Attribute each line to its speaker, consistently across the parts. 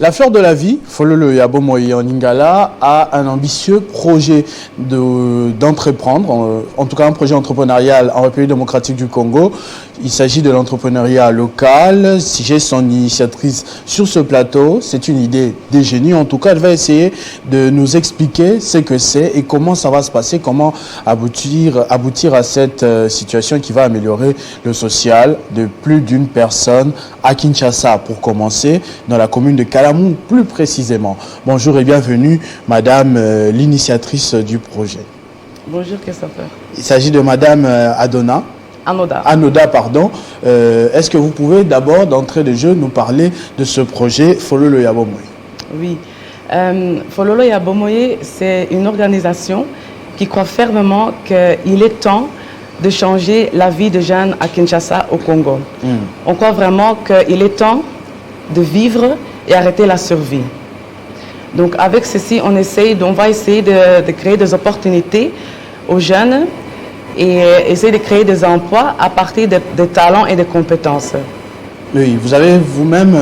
Speaker 1: La Fleur de la Vie, Fololo Yabomoye en Lingala, a un ambitieux projet d'entreprendre, en tout cas un projet entrepreneurial en République démocratique du Congo. Il s'agit de l'entrepreneuriat local. Si j'ai son initiatrice sur ce plateau, c'est une idée de génie. En tout cas, elle va essayer de nous expliquer ce que c'est et comment ça va se passer, comment aboutir à cette situation qui va améliorer le social de plus d'une personne à Kinshasa, pour commencer, dans la commune de Kalamou, plus précisément. Bonjour et bienvenue, Madame l'initiatrice du projet.
Speaker 2: Bonjour, Christopher.
Speaker 1: Il s'agit de Madame Anoda, pardon. Est-ce que vous pouvez d'abord, d'entrée de jeu, nous parler de ce projet Fololo Yabomoye?
Speaker 2: Oui. Fololo Yabomoye, c'est une organisation qui croit fermement qu'il est temps de changer la vie des jeunes à Kinshasa, au Congo. On croit vraiment qu'il est temps de vivre et arrêter la survie. Donc avec ceci, on va essayer de créer des opportunités aux jeunes et essayer de créer des emplois à partir de talents et de compétences.
Speaker 1: Oui, vous avez vous-même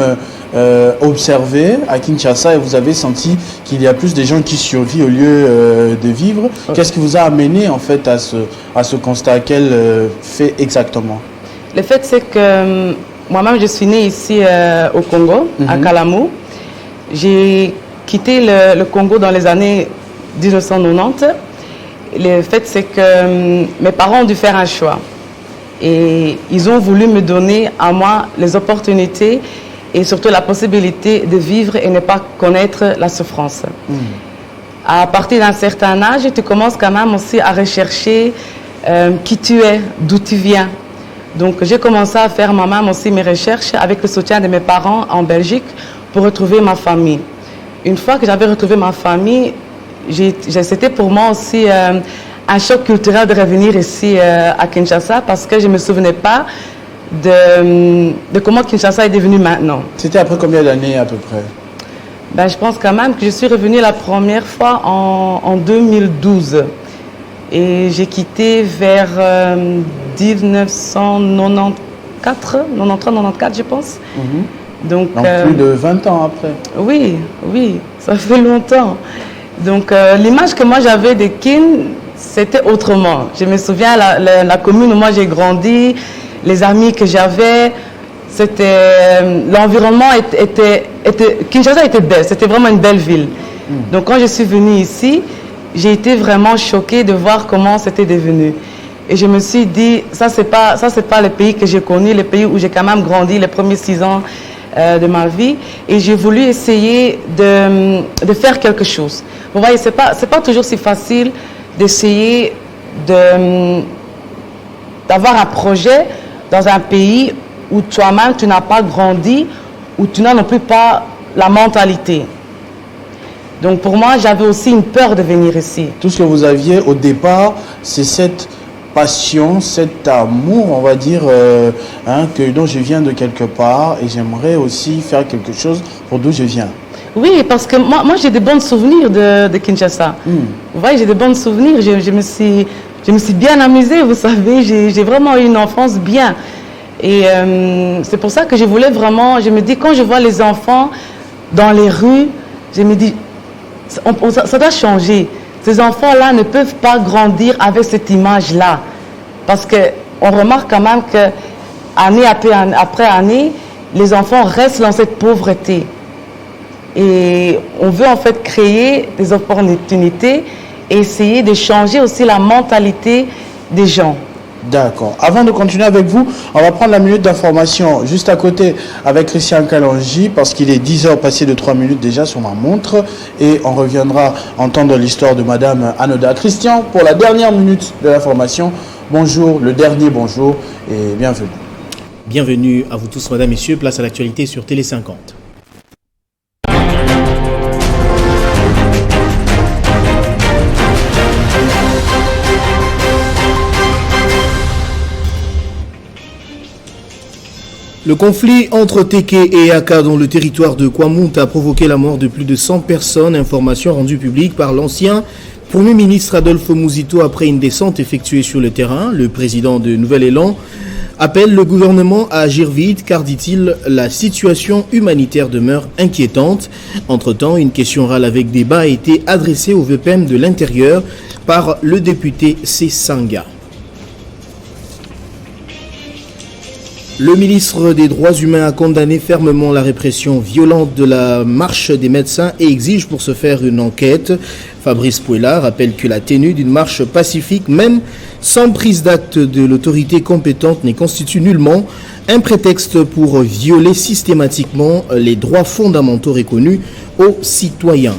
Speaker 1: observé à Kinshasa et vous avez senti qu'il y a plus de gens qui survivent au lieu de vivre. Qu'est-ce qui vous a amené en fait à ce constat? Quel fait exactement? Le fait, c'est que
Speaker 2: moi-même, je suis née ici au Congo, à Kalamou. J'ai quitté le Congo dans les années 1990. Le fait, c'est que mes parents ont dû faire un choix. Et ils ont voulu me donner à moi les opportunités et surtout la possibilité de vivre et ne pas connaître la souffrance. À partir d'un certain âge, tu commences quand même aussi à rechercher qui tu es, d'où tu viens. Donc j'ai commencé à faire moi-même aussi mes recherches avec le soutien de mes parents en Belgique pour retrouver ma famille. Une fois que j'avais retrouvé ma famille, c'était pour moi aussi un choc culturel de revenir ici à Kinshasa parce que je ne me souvenais pas de comment Kinshasa est devenu maintenant.
Speaker 1: C'était après combien d'années à peu près?
Speaker 2: Ben, je pense quand même que je suis revenue la première fois en 2012. Et j'ai quitté vers 1994, 93-94, je pense. Donc
Speaker 1: plus de 20 ans après.
Speaker 2: Oui, ça fait longtemps. Donc l'image que moi j'avais de Kin, c'était autrement. Je me souviens, la commune où moi j'ai grandi, les amis que j'avais, l'environnement Kinshasa était belle, c'était vraiment une belle ville. Donc quand je suis venue ici, j'ai été vraiment choquée de voir comment c'était devenu. Et je me suis dit, ça c'est pas le pays que j'ai connu, le pays où j'ai quand même grandi les premiers 6 ans de ma vie. Et j'ai voulu essayer de faire quelque chose. Vous voyez, c'est pas toujours si facile d'essayer d'avoir un projet dans un pays où toi-même tu n'as pas grandi, où tu n'as non plus pas la mentalité. Donc pour moi, j'avais aussi une peur de venir ici.
Speaker 1: Tout ce que vous aviez au départ, c'est cette passion, cet amour, on va dire, dont je viens de quelque part et j'aimerais aussi faire quelque chose pour d'où je viens.
Speaker 2: Oui, parce que moi j'ai des bons souvenirs de Kinshasa. Vous voyez, j'ai des bons souvenirs. Je me suis bien amusée, vous savez. J'ai vraiment eu une enfance bien. Et c'est pour ça que je voulais vraiment... Je me dis, quand je vois les enfants dans les rues, je me dis, ça doit changer. Ces enfants-là ne peuvent pas grandir avec cette image-là. Parce qu'on remarque quand même que année après année, les enfants restent dans cette pauvreté. Et on veut en fait créer des opportunités et essayer de changer aussi la mentalité des gens.
Speaker 1: D'accord. Avant de continuer avec vous, on va prendre la minute d'information juste à côté avec Christian Kalonji parce qu'il est 10h passé de 3 minutes déjà sur ma montre et on reviendra entendre l'histoire de Madame Anoda. Christian, pour la dernière minute de l'information, bonjour, le dernier bonjour et bienvenue.
Speaker 3: Bienvenue à vous tous, Mesdames, Messieurs. Place à l'actualité sur Télé 50. Le conflit entre Teke et Aka dans le territoire de Kwamount a provoqué la mort de plus de 100 personnes. Information rendue publique par l'ancien Premier ministre Adolphe Muzito après une descente effectuée sur le terrain. Le président de Nouvel Élan appelle le gouvernement à agir vite car, dit-il, la situation humanitaire demeure inquiétante. Entre-temps, une question orale avec débat a été adressée au VPM de l'Intérieur par le député Sessanga. Le ministre des Droits humains a condamné fermement la répression violente de la marche des médecins et exige pour ce faire une enquête. Fabrice Pouella rappelle que la tenue d'une marche pacifique, même sans prise d'acte de l'autorité compétente, ne constitue nullement un prétexte pour violer systématiquement les droits fondamentaux reconnus aux citoyens.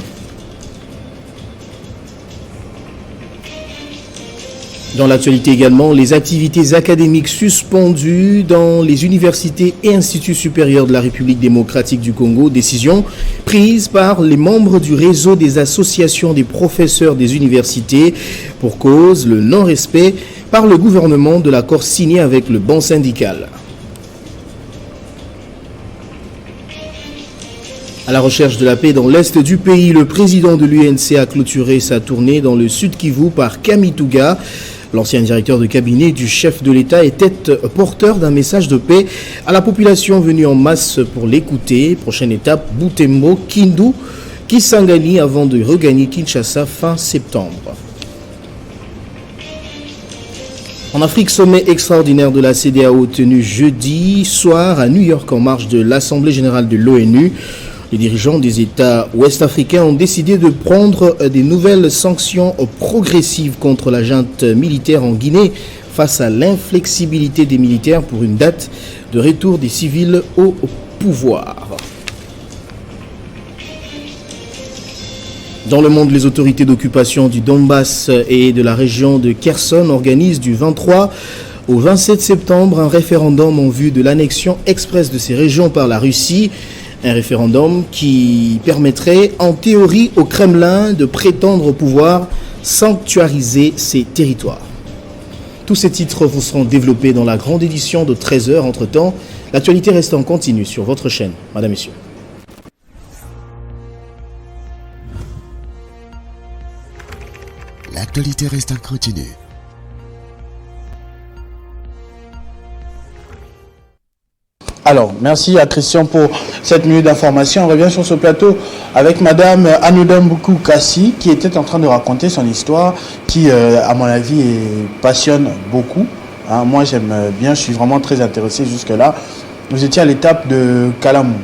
Speaker 3: Dans l'actualité également, les activités académiques suspendues dans les universités et instituts supérieurs de la République démocratique du Congo, décision prise par les membres du réseau des associations des professeurs des universités pour cause le non-respect par le gouvernement de l'accord signé avec le banc syndical. À la recherche de la paix dans l'est du pays, le président de l'UNC a clôturé sa tournée dans le sud Kivu par Kamituga. L'ancien directeur de cabinet du chef de l'État était porteur d'un message de paix à la population venue en masse pour l'écouter. Prochaine étape, Butembo, Kindu, Kisangani avant de regagner Kinshasa fin septembre. En Afrique, sommet extraordinaire de la CEDEAO tenu jeudi soir à New York en marge de l'Assemblée générale de l'ONU. Les dirigeants des États ouest-africains ont décidé de prendre des nouvelles sanctions progressives contre la junte militaire en Guinée face à l'inflexibilité des militaires pour une date de retour des civils au pouvoir. Dans le monde, les autorités d'occupation du Donbass et de la région de Kherson organisent du 23 au 27 septembre un référendum en vue de l'annexion express de ces régions par la Russie. Un référendum qui permettrait en théorie au Kremlin de prétendre pouvoir sanctuariser ces territoires. Tous ces titres vous seront développés dans la grande édition de 13h. Entre-temps, l'actualité reste en continu sur votre chaîne. Madame, Messieurs.
Speaker 4: L'actualité reste en continu.
Speaker 1: Alors, merci à Christian pour cette minute d'information. On revient sur ce plateau avec Madame Anoudamboukou Kassi qui était en train de raconter son histoire qui, à mon avis, passionne beaucoup. Hein, moi, j'aime bien, je suis vraiment très intéressé jusque-là. Vous étiez à l'étape de Kalamou.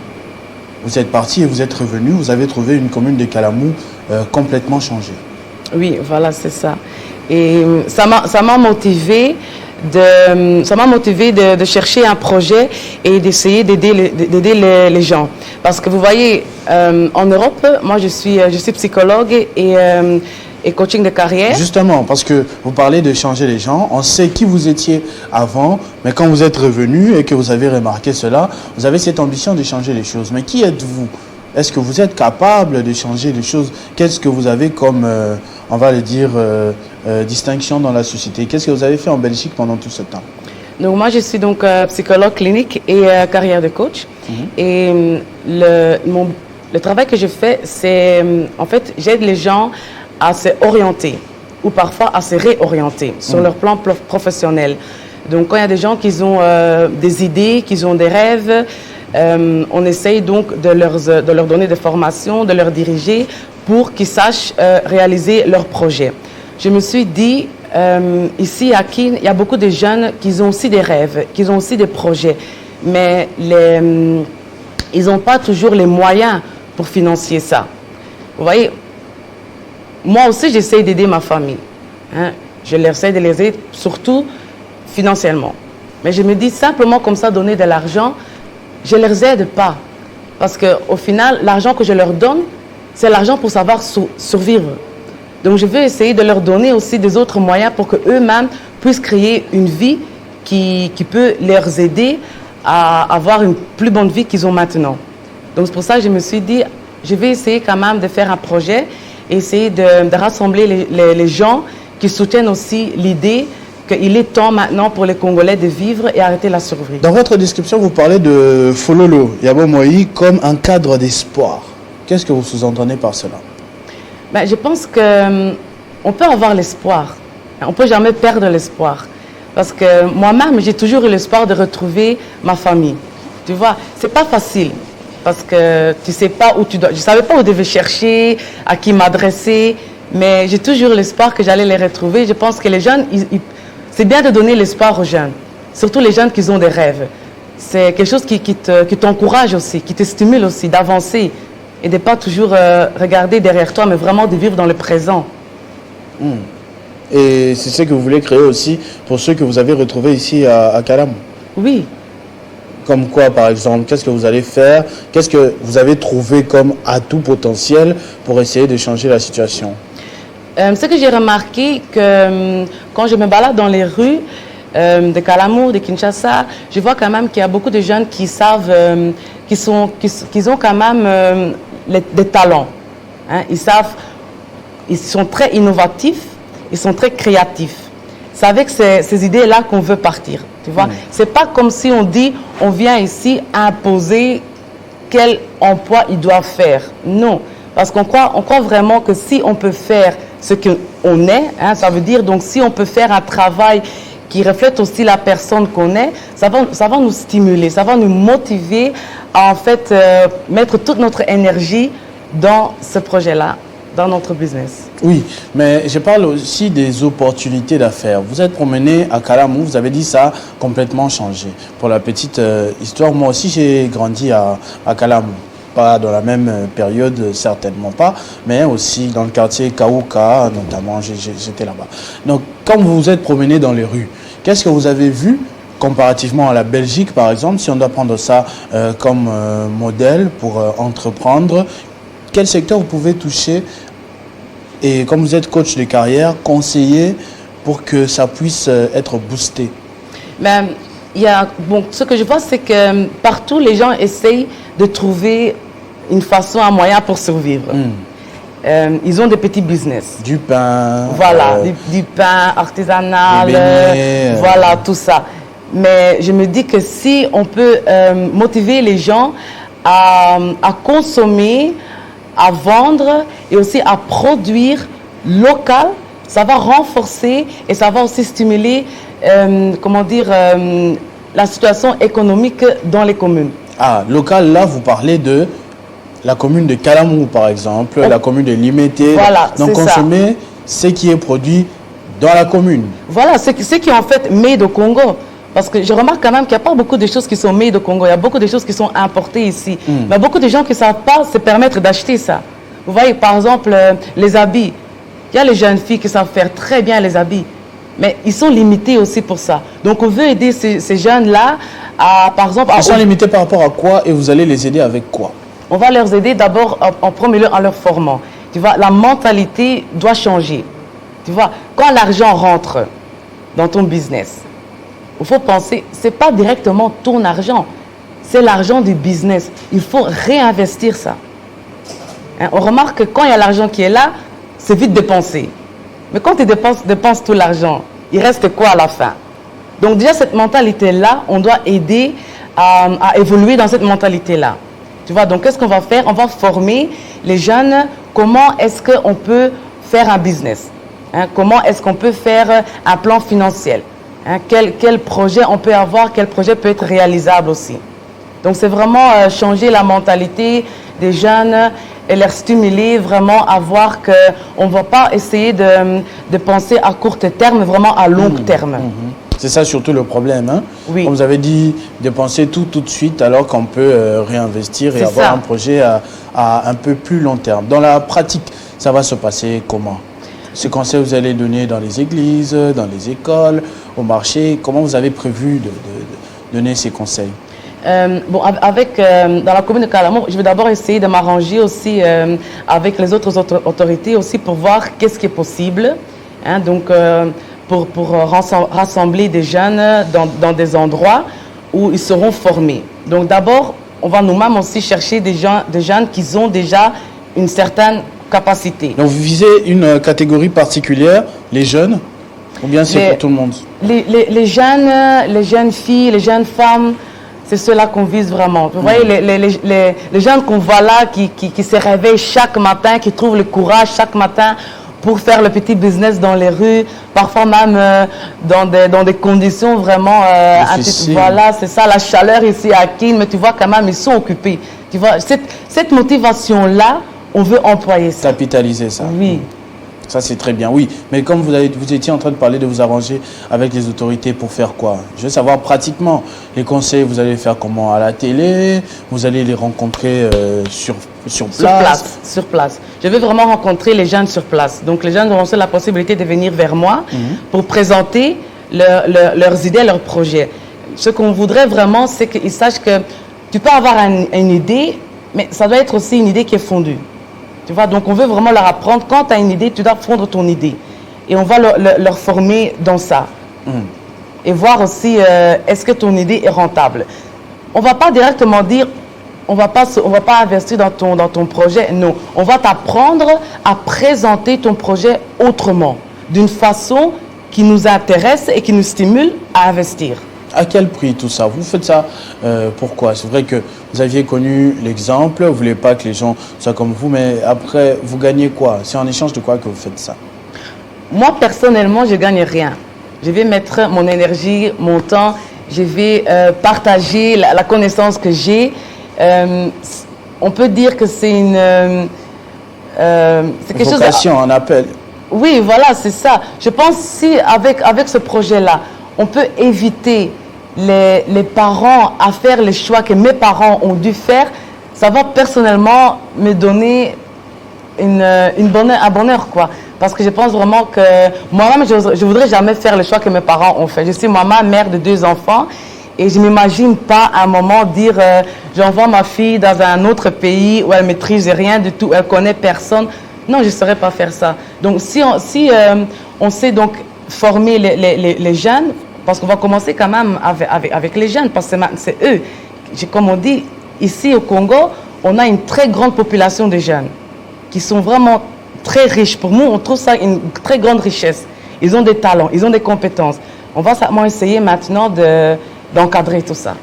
Speaker 1: Vous êtes parti et vous êtes revenu. Vous avez trouvé une commune de Kalamou complètement changée.
Speaker 2: Oui, voilà, c'est ça. Et ça m'a motivé de chercher un projet et d'essayer d'aider les gens. Parce que vous voyez, en Europe, moi je suis psychologue et coaching de carrière.
Speaker 1: Justement, parce que vous parlez de changer les gens, on sait qui vous étiez avant, mais quand vous êtes revenu et que vous avez remarqué cela, vous avez cette ambition de changer les choses. Mais qui êtes-vous ? Est-ce que vous êtes capable de changer les choses ? Qu'est-ce que vous avez comme, on va le dire, distinction dans la société ? Qu'est-ce que vous avez fait en Belgique pendant tout ce temps ?
Speaker 2: Donc moi, je suis donc psychologue clinique et carrière de coach. Et le travail que je fais, c'est, en fait, j'aide les gens à se orienter ou parfois à se réorienter sur leur plan professionnel. Donc quand il y a des gens qui ont des idées, qui ont des rêves, on essaye donc de leur donner des formations, de leur diriger pour qu'ils sachent réaliser leurs projets. Je me suis dit, ici à Kin, il y a beaucoup de jeunes qui ont aussi des rêves, qui ont aussi des projets, mais ils n'ont pas toujours les moyens pour financer ça. Vous voyez, moi aussi j'essaie d'aider ma famille. Hein. Je essaie de les aider surtout financièrement. Mais je me dis simplement comme ça, donner de l'argent, je ne les aide pas. Parce qu'au final, l'argent que je leur donne, c'est l'argent pour savoir survivre. Donc je veux essayer de leur donner aussi des autres moyens pour qu'eux-mêmes puissent créer une vie qui peut les aider à avoir une plus bonne vie qu'ils ont maintenant. Donc c'est pour ça que je me suis dit, je vais essayer quand même de faire un projet, essayer de rassembler les gens qui soutiennent aussi l'idée qu'il est temps maintenant pour les Congolais de vivre et arrêter la survie.
Speaker 1: Dans votre description, vous parlez de Fololo Yabo Moi comme un cadre d'espoir. Qu'est-ce que vous sous-entendez par cela?
Speaker 2: Ben, je pense qu'on peut avoir l'espoir. On ne peut jamais perdre l'espoir. Parce que moi-même, j'ai toujours eu l'espoir de retrouver ma famille. Tu vois, c'est pas facile. Parce que tu sais pas où tu dois. Je savais pas où je devais chercher, à qui m'adresser. Mais j'ai toujours l'espoir que j'allais les retrouver. Je pense que les jeunes, c'est bien de donner l'espoir aux jeunes. Surtout les jeunes qui ont des rêves. C'est quelque chose qui t'encourage aussi, qui te stimule aussi d'avancer. Et de ne pas toujours regarder derrière toi, mais vraiment de vivre dans le présent.
Speaker 1: Et c'est ce que vous voulez créer aussi pour ceux que vous avez retrouvés ici à Kalamou?
Speaker 2: Oui.
Speaker 1: Comme quoi, par exemple? Qu'est-ce que vous allez faire? Qu'est-ce que vous avez trouvé comme atout potentiel pour essayer de changer la situation?
Speaker 2: Ce que j'ai remarqué, que quand je me balade dans les rues de Kalamou, de Kinshasa, je vois quand même qu'il y a beaucoup de jeunes qui savent, qu'ils ont quand même des talents. Hein. Ils sont très innovatifs, ils sont très créatifs. C'est avec ces idées-là qu'on veut partir. Tu vois, c'est pas comme si on dit, on vient ici imposer quel emploi ils doivent faire. Non, parce qu'on croit vraiment que si on peut faire ce qu'on est, hein, ça veut dire donc si on peut faire un travail qui reflète aussi la personne qu'on est, ça va nous stimuler, ça va nous motiver à en fait mettre toute notre énergie dans ce projet-là, dans notre business.
Speaker 1: Oui, mais je parle aussi des opportunités d'affaires. Vous êtes promené à Kalamou, vous avez dit ça a complètement changé. Pour la petite histoire, moi aussi j'ai grandi à Kalamou. Pas dans la même période, certainement pas, mais aussi dans le quartier Kaouka, notamment, j'étais là-bas. Donc, quand vous vous êtes promené dans les rues, qu'est-ce que vous avez vu comparativement à la Belgique, par exemple, si on doit prendre ça comme modèle pour entreprendre? Quel secteur vous pouvez toucher et, comme vous êtes coach de carrière, conseiller pour que ça puisse être boosté?
Speaker 2: Ben, ce que je vois, c'est que partout, les gens essayent de trouver une façon, un moyen pour survivre. Ils ont des petits business.
Speaker 1: Du pain.
Speaker 2: Voilà, du pain artisanal, voilà, tout ça. Mais je me dis que si on peut motiver les gens à consommer, à vendre et aussi à produire local, ça va renforcer et ça va aussi stimuler, la situation économique dans les communes.
Speaker 1: Ah, local, là, vous parlez de la commune de Kalamou, par exemple, la commune de Limete.
Speaker 2: Voilà,
Speaker 1: donc, consommer ce qui est produit dans la commune. Voilà,
Speaker 2: ce qui est en fait made au Congo. Parce que je remarque quand même qu'il n'y a pas beaucoup de choses qui sont made au Congo. Il y a beaucoup de choses qui sont importées ici. Mais beaucoup de gens qui ne savent pas se permettre d'acheter ça. Vous voyez, par exemple, les habits. Il y a les jeunes filles qui savent faire très bien les habits. Mais ils sont limités aussi pour ça. Donc, on veut aider ces jeunes-là à, par exemple...
Speaker 1: Ils sont limités par rapport à quoi et vous allez les aider avec quoi?
Speaker 2: On va leur aider d'abord en premier lieu en leur formant. Tu vois, la mentalité doit changer. Tu vois, quand l'argent rentre dans ton business, il faut penser, ce n'est pas directement ton argent, c'est l'argent du business. Il faut réinvestir ça. Hein, on remarque que quand il y a l'argent qui est là, c'est vite dépensé. Mais quand tu dépenses tout l'argent, il reste quoi à la fin? Donc déjà, cette mentalité-là, on doit aider à évoluer dans cette mentalité-là. Tu vois, donc qu'est-ce qu'on va faire? On va former les jeunes, comment est-ce qu'on peut faire un business, hein? Comment est-ce qu'on peut faire un plan financier, hein? Quel projet on peut avoir, quel projet peut être réalisable aussi. Donc c'est vraiment changer la mentalité des jeunes et leur stimuler vraiment à voir qu'on ne va pas essayer de penser à court terme, mais vraiment à long terme.
Speaker 1: C'est ça surtout le problème. Hein?
Speaker 2: Oui.
Speaker 1: Comme vous avez dit, de penser tout de suite alors qu'on peut réinvestir et avoir un projet à un peu plus long terme. Dans la pratique, ça va se passer comment? Ce conseil vous allez donner dans les églises, dans les écoles, au marché, comment vous avez prévu de donner ces conseils?
Speaker 2: Dans la commune de Kalamou, je vais d'abord essayer de m'arranger aussi avec les autres autorités aussi pour voir qu'est-ce qui est possible. Hein, donc, pour rassembler des jeunes dans des endroits où ils seront formés. Donc d'abord, on va nous-mêmes aussi chercher des jeunes qui ont déjà une certaine capacité.
Speaker 1: Donc vous visez une catégorie particulière, les jeunes, ou bien c'est pour tout le monde?
Speaker 2: Les jeunes filles, les jeunes femmes, c'est ceux-là qu'on vise vraiment. Vous voyez, les jeunes qu'on voit là, qui se réveillent chaque matin, qui trouvent le courage chaque matin pour faire le petit business dans les rues, parfois même dans des conditions vraiment... voilà, c'est ça, la chaleur ici à Kin, mais tu vois quand même, ils sont occupés. Tu vois, cette motivation-là, on veut employer ça.
Speaker 1: Capitaliser ça.
Speaker 2: Oui.
Speaker 1: Ça, c'est très bien, oui. Mais comme vous étiez en train de parler de vous arranger avec les autorités pour faire quoi? Je veux savoir pratiquement, les conseils, vous allez faire comment? À la télé? Vous allez les rencontrer sur place?
Speaker 2: Sur place. Je veux vraiment rencontrer les jeunes sur place. Donc, les jeunes auront la possibilité de venir vers moi pour présenter leurs idées, leurs projets. Ce qu'on voudrait vraiment, c'est qu'ils sachent que tu peux avoir une idée, mais ça doit être aussi une idée qui est fondue. Tu vois, donc on veut vraiment leur apprendre, quand tu as une idée, tu dois fondre ton idée. Et on va leur former dans ça. Et voir aussi, est-ce que ton idée est rentable. On ne va pas directement dire, on va pas investir dans ton projet. Non, on va t'apprendre à présenter ton projet autrement, d'une façon qui nous intéresse et qui nous stimule à investir.
Speaker 1: À quel prix tout ça? Vous faites ça pourquoi? C'est vrai que vous aviez connu l'exemple, vous ne voulez pas que les gens soient comme vous, mais après, vous gagnez quoi? C'est en échange de quoi que vous faites ça?
Speaker 2: Moi, personnellement, je ne gagne rien. Je vais mettre mon énergie, mon temps, je vais partager la connaissance que j'ai. On peut dire que c'est une... c'est quelque
Speaker 1: vocation,
Speaker 2: chose...
Speaker 1: un appel.
Speaker 2: Oui, voilà, c'est ça. Je pense si avec ce projet-là, on peut éviter les parents à faire les choix que mes parents ont dû faire, ça va personnellement me donner un bonheur, quoi. Parce que je pense vraiment que moi-même, je ne voudrais jamais faire les choix que mes parents ont fait. Je suis maman, mère de 2 enfants, et je ne m'imagine pas à un moment dire j'envoie ma fille dans un autre pays où elle ne maîtrise rien du tout, elle ne connaît personne. Non, je ne saurais pas faire ça. Donc, si on sait donc former les jeunes, parce qu'on va commencer quand même avec les jeunes, parce que c'est eux. Comme on dit, ici au Congo, on a une très grande population de jeunes qui sont vraiment très riches. Pour nous, on trouve ça une très grande richesse. Ils ont des talents, ils ont des compétences. On va simplement essayer maintenant d'encadrer tout ça.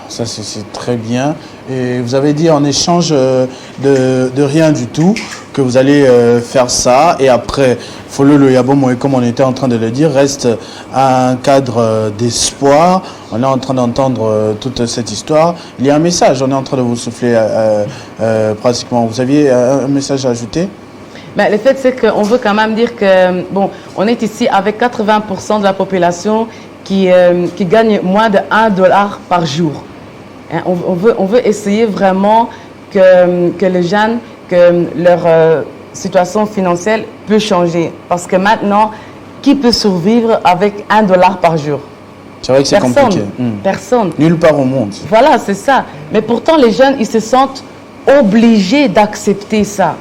Speaker 1: Ça, c'est très bien. Et vous avez dit en échange de rien du tout que vous allez faire ça. Et après, Follo le Yabomo, comme on était en train de le dire, reste un cadre d'espoir. On est en train d'entendre toute cette histoire. Il y a un message, on est en train de vous souffler pratiquement. Vous aviez un message à ajouter?
Speaker 2: Ben, le fait, c'est qu'on veut quand même dire que, bon, on est ici avec 80% de la population qui gagne moins de $1 par jour. Hein, on veut essayer vraiment que les jeunes, que leur situation financière peut changer. Parce que maintenant, qui peut survivre avec $1 par jour?
Speaker 1: C'est vrai que c'est compliqué.
Speaker 2: Personne.
Speaker 1: Nulle part au monde.
Speaker 2: Voilà, c'est ça. Mais pourtant, les jeunes, ils se sentent obligés d'accepter ça.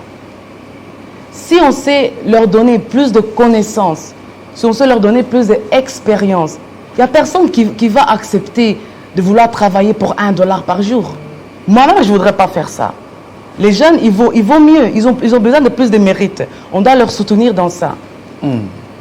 Speaker 2: Si on sait leur donner plus de connaissances, si on sait leur donner plus d'expérience, il n'y a personne qui va accepter de vouloir travailler pour $1 par jour. Moi-même, je ne voudrais pas faire ça. Les jeunes, ils vaut mieux. Ils ont besoin de plus de mérite. On doit leur soutenir dans ça.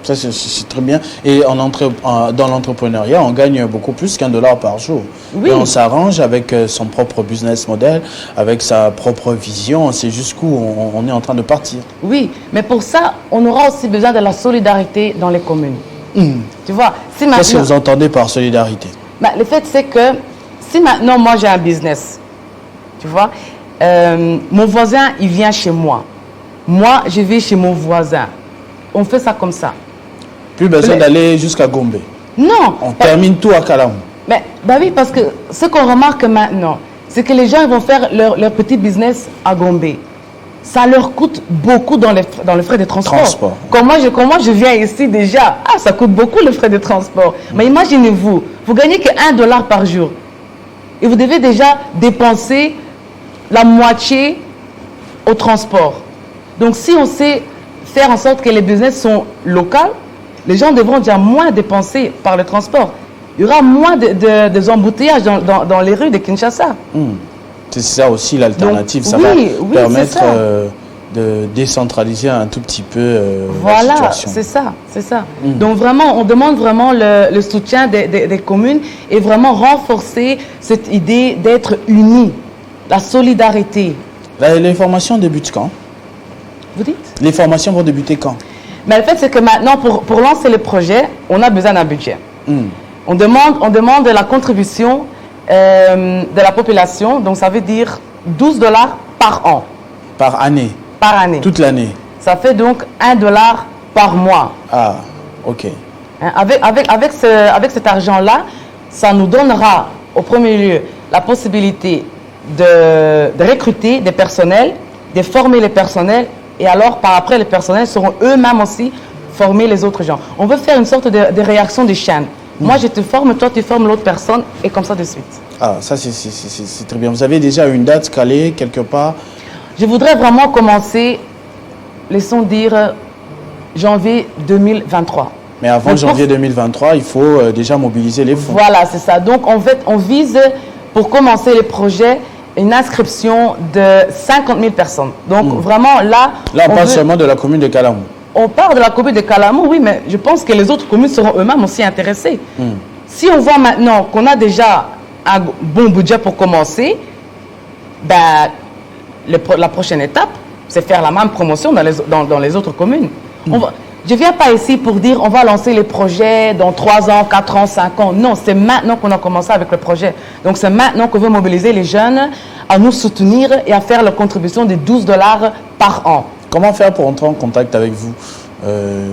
Speaker 1: Ça, c'est très bien. Et dans l'entrepreneuriat, on gagne beaucoup plus $1 par jour.
Speaker 2: Oui.
Speaker 1: Et on s'arrange avec son propre business model, avec sa propre vision. On sait jusqu'où on est en train de partir.
Speaker 2: Oui, mais pour ça, on aura aussi besoin de la solidarité dans les communes. Tu vois, si maintenant...
Speaker 1: Qu'est-ce que vous entendez par solidarité?
Speaker 2: Le fait, c'est que si maintenant, moi, j'ai un business, tu vois, mon voisin, il vient chez moi. Moi, je vais chez mon voisin. On fait ça comme ça.
Speaker 1: Plus besoin d'aller jusqu'à Gombe.
Speaker 2: Non.
Speaker 1: On termine tout à Kalamou.
Speaker 2: Oui, parce que ce qu'on remarque maintenant, c'est que les gens vont faire leur petit business à Gombe. Ça leur coûte beaucoup dans les frais de transport. Comme moi, je viens ici déjà, ça coûte beaucoup le frais de transport. Mais imaginez-vous, vous gagnez que $1 par jour. Et vous devez déjà dépenser la moitié au transport. Donc si on sait faire en sorte que les business sont locaux, les gens devront déjà moins dépenser par le transport. Il y aura moins de embouteillages dans les rues de Kinshasa.
Speaker 1: C'est ça aussi l'alternative. Ça va permettre de décentraliser un tout petit peu la situation.
Speaker 2: Voilà, c'est ça. Donc vraiment, on demande vraiment le soutien des communes et vraiment renforcer cette idée d'être unis, la solidarité.
Speaker 1: Les formations débutent quand?
Speaker 2: Vous dites?
Speaker 1: Les formations vont débuter quand?
Speaker 2: Mais le fait, c'est que maintenant, pour lancer le projet, on a besoin d'un budget. On demande la contribution de la population, donc ça veut dire $12 par an.
Speaker 1: Par année?
Speaker 2: Par année.
Speaker 1: Toute l'année?
Speaker 2: Ça fait donc $1 par mois.
Speaker 1: Ah, ok.
Speaker 2: Avec cet argent-là, ça nous donnera au premier lieu la possibilité de recruter des personnels, de former les personnels, et alors par après les personnels seront eux-mêmes aussi former les autres gens. On veut faire une sorte de réaction de chaîne. Moi je te forme, toi tu formes l'autre personne, et comme ça de suite.
Speaker 1: Ah, ça c'est très bien. Vous avez déjà une date calée quelque part?
Speaker 2: Je voudrais vraiment commencer, laissons dire, janvier 2023.
Speaker 1: Mais avant janvier 2023, il faut déjà mobiliser les fonds.
Speaker 2: Voilà, c'est ça. Donc, en fait, on vise, pour commencer le projet, une inscription de 50 000 personnes. Donc, vraiment, là...
Speaker 1: Là, on parle seulement de la commune de Kalamou.
Speaker 2: On parle de la commune de Kalamou, oui, mais je pense que les autres communes seront eux-mêmes aussi intéressées. Si on voit maintenant qu'on a déjà un bon budget pour commencer, ben, la prochaine étape, c'est faire la même promotion dans les autres communes. Je ne viens pas ici pour dire on va lancer les projets dans 3 ans, 4 ans, 5 ans. Non, c'est maintenant qu'on a commencé avec le projet. Donc, c'est maintenant qu'on veut mobiliser les jeunes à nous soutenir et à faire leur contribution de $12 par an.
Speaker 1: Comment faire pour entrer en contact avec vous?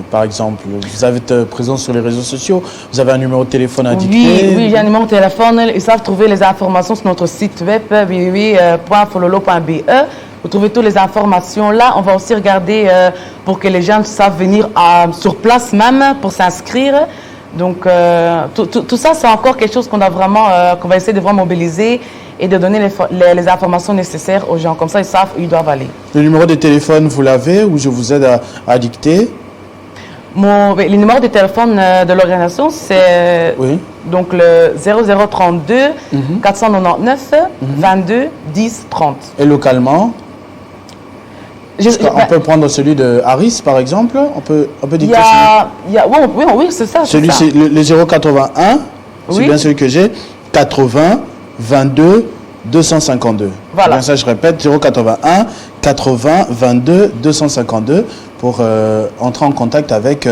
Speaker 1: Par exemple, vous êtes présent sur les réseaux sociaux, vous avez un numéro de téléphone indiqué?
Speaker 2: Oui, j'ai un numéro de téléphone. Ils savent trouver les informations sur notre site web www.fololo.be. Vous trouvez toutes les informations là. On va aussi regarder pour que les gens savent venir sur place même pour s'inscrire. Donc, tout ça, c'est encore quelque chose qu'on va essayer de vraiment mobiliser et de donner les informations nécessaires aux gens. Comme ça, ils savent où ils doivent aller. Le
Speaker 1: numéro de téléphone, vous l'avez ou je vous aide à dicter?
Speaker 2: Le numéro de téléphone de l'organisation, c'est donc le 0032 499 22 10 30.
Speaker 1: Et localement? On peut prendre celui de Harris, par exemple. On peut dicter
Speaker 2: oui, c'est ça.
Speaker 1: Celui, c'est le 081. C'est bien celui que j'ai. 80 22 252.
Speaker 2: Voilà.
Speaker 1: Bien ça, je répète, 081 80 22 252 pour entrer en contact avec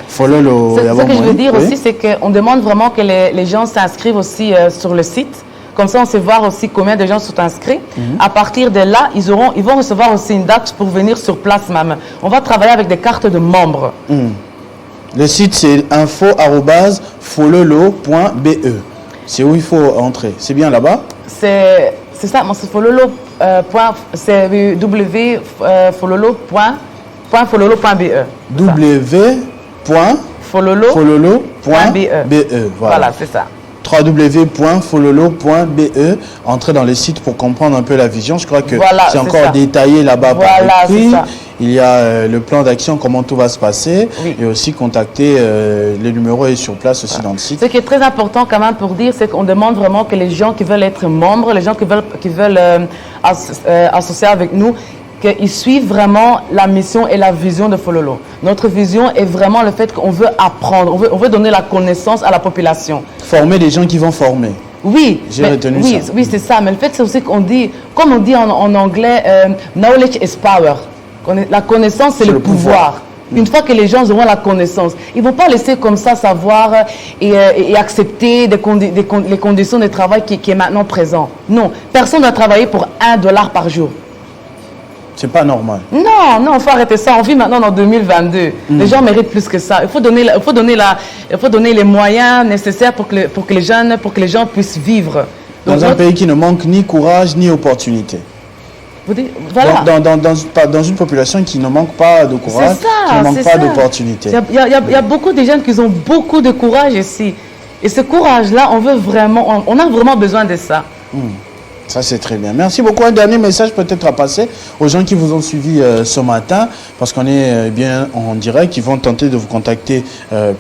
Speaker 1: Fololo.
Speaker 2: Ce que je veux dire aussi, c'est qu'on demande vraiment que les gens s'inscrivent aussi sur le site. Comme ça, on sait voir aussi combien de gens sont inscrits. À partir de là, ils vont recevoir aussi une date pour venir sur place même. On va travailler avec des cartes de membres.
Speaker 1: Le site, c'est info@fololo.be. C'est où il faut entrer. C'est bien là-bas?
Speaker 2: C'est ça, c'est fololo. C'est www.fololo.be.
Speaker 1: www.fololo.be.
Speaker 2: Voilà, c'est ça.
Speaker 1: www.fololo.be. Entrez dans le site pour comprendre un peu la vision. Je crois que c'est encore détaillé là-bas par écrit. Il y a le plan d'action, comment tout va se passer. Et aussi contacter, les numéros est sur place aussi dans le site.
Speaker 2: Ce qui est très important quand même pour dire, c'est qu'on demande vraiment que les gens qui veulent être membres, les gens qui veulent associer avec nous, qu'ils suivent vraiment la mission et la vision de Fololo. Notre vision est vraiment le fait qu'on veut apprendre, on veut donner la connaissance à la population.
Speaker 1: Former des gens qui vont former.
Speaker 2: Oui,
Speaker 1: j'ai retenu ça.
Speaker 2: Oui, c'est ça. Mais le fait, c'est aussi qu'on dit, comme on dit en anglais, knowledge is power. La connaissance, c'est le pouvoir. Une fois que les gens auront la connaissance, ils ne vont pas laisser comme ça savoir et accepter les conditions de travail qui est maintenant présent. Non, personne ne doit travailler pour $1 par jour.
Speaker 1: C'est pas normal.
Speaker 2: Non, il faut arrêter ça. On vit maintenant en 2022. Les gens méritent plus que ça. Il faut donner les moyens nécessaires pour que les gens puissent vivre.
Speaker 1: Donc, dans un pays qui ne manque ni courage ni opportunité.
Speaker 2: Vous dites, voilà.
Speaker 1: Dans une population qui ne manque pas de courage, qui ne manque pas d'opportunité.
Speaker 2: Il y a beaucoup de jeunes qui ont beaucoup de courage ici. Et ce courage-là, on a vraiment besoin de ça.
Speaker 1: Ça, c'est très bien. Merci beaucoup. Un dernier message peut-être à passer aux gens qui vous ont suivi ce matin, parce qu'on est bien en direct, qui vont tenter de vous contacter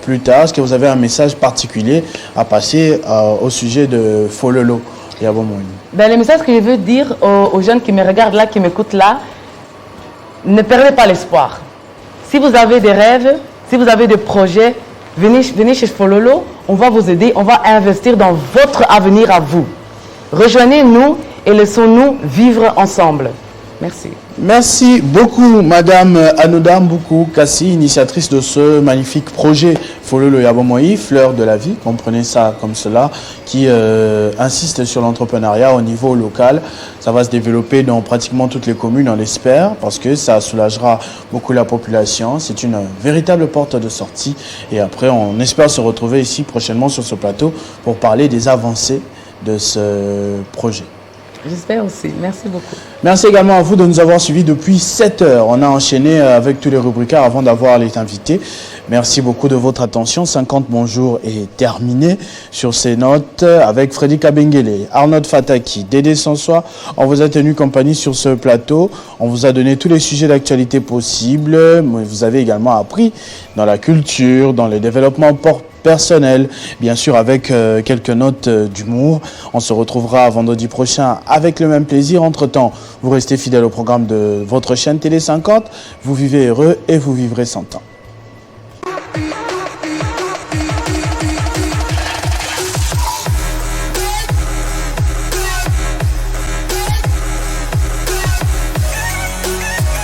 Speaker 1: plus tard. Est-ce que vous avez un message particulier à passer au sujet de Fololo?
Speaker 2: Le message que je veux dire aux jeunes qui me regardent là, qui m'écoutent là, ne perdez pas l'espoir. Si vous avez des rêves, si vous avez des projets, venez chez Fololo, on va vous aider, on va investir dans votre avenir à vous. Rejoignez-nous et laissons-nous vivre ensemble. Merci.
Speaker 1: Merci beaucoup, Madame Anoda Mboukou Kassi, initiatrice de ce magnifique projet Fololo Yabomoyi, Fleur de la vie, comprenez ça comme cela, qui insiste sur l'entrepreneuriat au niveau local. Ça va se développer dans pratiquement toutes les communes, on l'espère, parce que ça soulagera beaucoup la population. C'est une véritable porte de sortie. Et après, on espère se retrouver ici prochainement sur ce plateau pour parler des avancées de ce projet.
Speaker 2: J'espère aussi. Merci beaucoup.
Speaker 1: Merci également à vous de nous avoir suivis depuis 7 heures. On a enchaîné avec tous les rubricards avant d'avoir les invités. Merci beaucoup de votre attention. 50 bonjours est terminé sur ces notes avec Freddy Kabengele, Arnaud Fataki, Dédé Sansois. On vous a tenu compagnie sur ce plateau. On vous a donné tous les sujets d'actualité possibles. Vous avez également appris dans la culture, dans le développement personnel, bien sûr avec quelques notes d'humour. On se retrouvera vendredi prochain avec le même plaisir. Entre-temps, vous restez fidèles au programme de votre chaîne Télé 50. Vous vivez heureux et vous vivrez 100 ans.